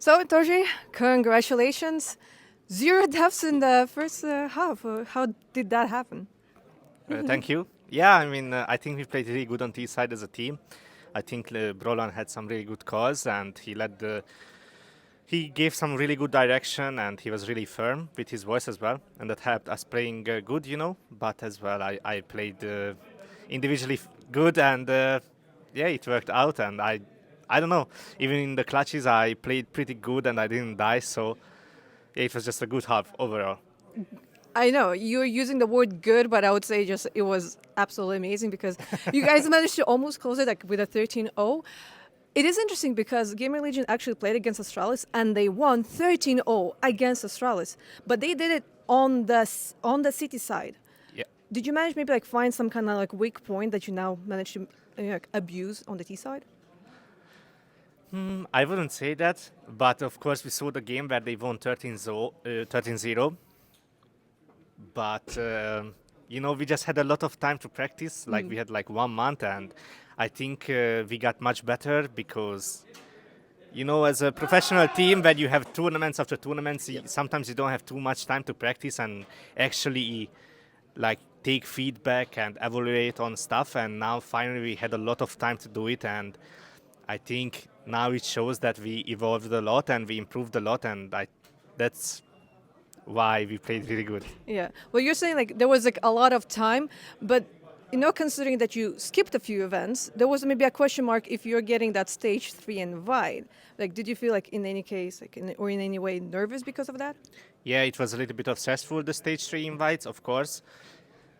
So, Torzsi, congratulations. 0 deaths in the first half. How did that happen? Thank you. Yeah, I mean, I think we played really good on T side as a team. I think Brolan had some really good calls, and he gave some really good direction, and he was really firm with his voice as well, and that helped us playing good, But as well, I played individually good, and yeah, it worked out. And I don't know, even in the clutches, I played pretty good, and I didn't die. So yeah, it was just a good half overall. I know you're using the word good, but I would say just it was absolutely amazing because you guys managed to almost close it like with a 13-0. It is interesting because GamerLegion actually played against Astralis and they won 13-0 against Astralis, but they did it on the city side. Yeah. Did you manage maybe like find some kind of like weak point that you now managed to abuse on the T side? I wouldn't say that, but of course we saw the game where they won 13-0. But we just had a lot of time to practice. Like we had like 1 month, and I think we got much better because as a professional team, when you have tournaments after tournaments, sometimes you don't have too much time to practice and actually like take feedback and evaluate on stuff. And now finally we had a lot of time to do it, and I think now it shows that we evolved a lot and we improved a lot, and that's why we played really good. Yeah. Well, you're saying like there was like a lot of time, but considering that you skipped a few events, there was maybe a question mark if you're getting that stage 3 invite. Like, did you feel like in any case, like or in any way nervous because of that? Yeah, it was a little bit of stressful, the stage 3 invites, of course.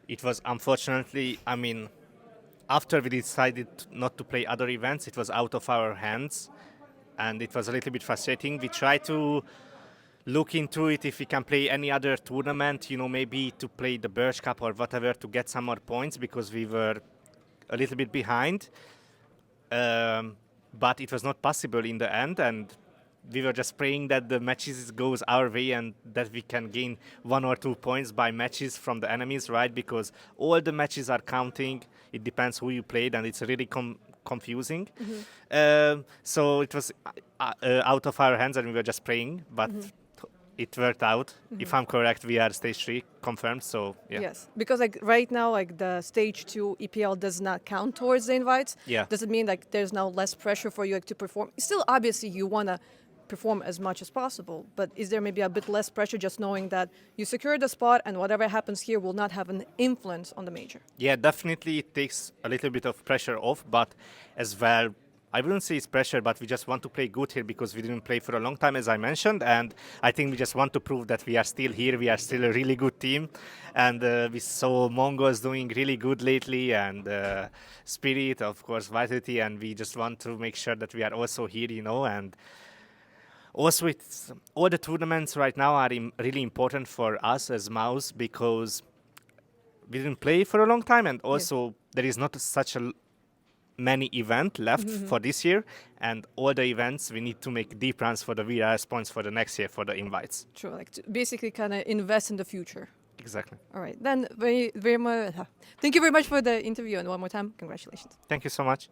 It was unfortunately, I mean, after we decided not to play other events, it was out of our hands, and it was a little bit frustrating. We tried to look into it if we can play any other tournament, maybe to play the Birch Cup or whatever to get some more points because we were a little bit behind. But it was not possible in the end, and we were just praying that the matches goes our way and that we can gain 1 or 2 points by matches from the enemies, right? Because all the matches are counting. It depends who you played, and it's really confusing. So it was out of our hands, and we were just praying, but it worked out. If I'm correct, we are stage 3 confirmed. So yeah. Yes, because like right now, like the stage 2 EPL does not count towards the invites. Yeah. Does it mean like there's now less pressure for you like, to perform? Still, obviously, you want to perform as much as possible, but is there maybe a bit less pressure just knowing that you secured the spot and whatever happens here will not have an influence on the major? Yeah, definitely it takes a little bit of pressure off, but as well, I wouldn't say it's pressure, but we just want to play good here because we didn't play for a long time, as I mentioned, and I think we just want to prove that we are still here, we are still a really good team, and we saw Mongols doing really good lately, and Spirit, of course, Vitality, and we just want to make sure that we are also here, and also all the tournaments right now are really important for us as MOUZ because we didn't play for a long time, and also there is not such a many events left for this year, and all the events we need to make deep runs for the VRS points for the next year for the invites. True, like to basically kind of invest in the future. Exactly. All right, then very much. Thank you very much for the interview, and one more time, congratulations. Thank you so much.